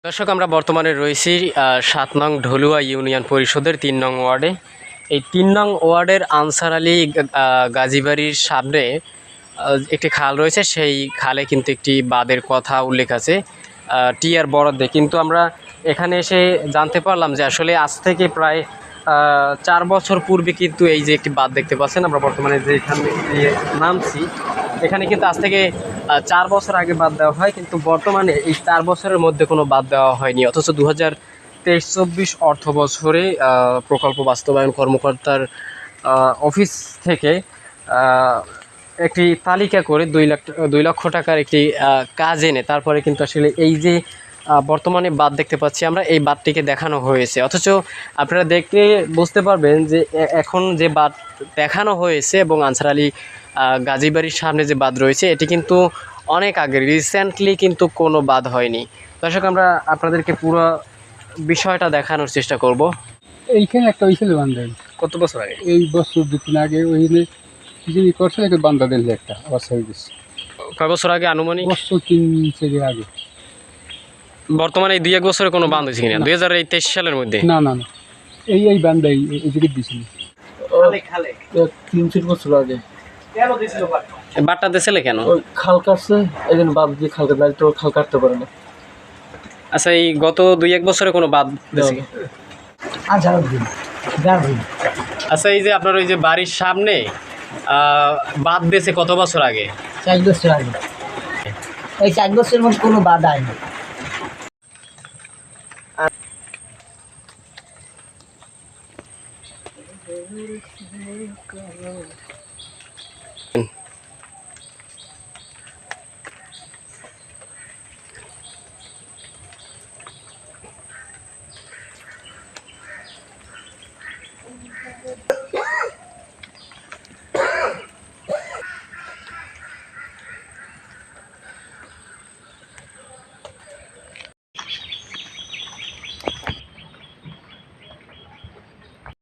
দর্শক, আমরা বর্তমানে রয়েছি ৭ নং ঢলুয়া ইউনিয়ন পরিষদের ৩ নং ওয়ার্ডে। এই ৩ নং ওয়ার্ডের আনসার আলী গাজীবাড়ির সামনে একটি খাল রয়েছে। সেই খালে কিন্তু একটি বাঁধের কথা উল্লেখ আছে টিআর বরাদ্দে। কিন্তু আমরা এখানে এসে জানতে পারলাম যে আসলে আজ থেকে প্রায় ৪ বছর পূর্বে কিন্তু এই যে একটি বাঁধ দেখতে পাচ্ছেন, আমরা বর্তমানে যে এখানে নামছি, এখানে কিন্তু আজ থেকে ৪ বছর আগে বাদ দেওয়া হয়। কিন্তু বর্তমানে এই ৪ বছরের মধ্যে কোনো বাদ দেওয়া হয়নি। অথচ 2023-24 অর্থ বছরে প্রকল্প বাস্তবায়ন কর্মকর্তার অফিস থেকে একটি তালিকা করে 2 লক্ষ টাকার একটি কাজ এনে তারপরে কিন্তু আসলে এই যে বর্তমানে বাঁধ দেখতে পাচ্ছি আমরা, এই বাঁধটিকে দেখানো হয়েছে। অথচ আপনারা দেখলে বুঝতে পারবেন যে এখন যে বাঁধ দেখানো হয়েছে এবং আনসার আলী গাজীবাড়ির সামনে যে বাঁধ রয়েছে, এটি কিন্তু অনেক আগে রিসেন্টলি কিন্তু কোনো বাঁধ হয়নি। দর্শক, আমরা আপনাদেরকে পুরো বিষয়টা দেখানোর চেষ্টা করব। এইখানে একটা হয়েছিল বান্ধব কত বছর আগে? এই বছর 2-3 আগে ওইখানে যিনি করছে একটা বান্ধা দিল, একটা অবস্থা হয়ে গেছে। কয় বছর আগে? আনুমানিক বছর 3-4 আগে। বর্তমানে এই 2-1 বছরে কোনো বাঁধ হয়েছে কিনা? 2023 সালের মধ্যে? না না না, এই বান্ধা এই দিকে দিছিল 3-4 বছর আগে। বাঁধটা দিয়েছিলে কেন? খাল কাটছে, এই জন্য বাঁধ দিয়ে খাল কাটতে, তো খাল কাটতে পারে না। আচ্ছা, এই গত 2-1 বছরে কোনো বাঁধ দিয়েছে? আচ্ছা, এই যে আপনার ওই যে বাড়ির সামনে বাঁধ দিয়েছে কত বছর আগে? 4 বছর আগে। এই 4 বছরের মধ্যে কোনো বাধা হয়নি।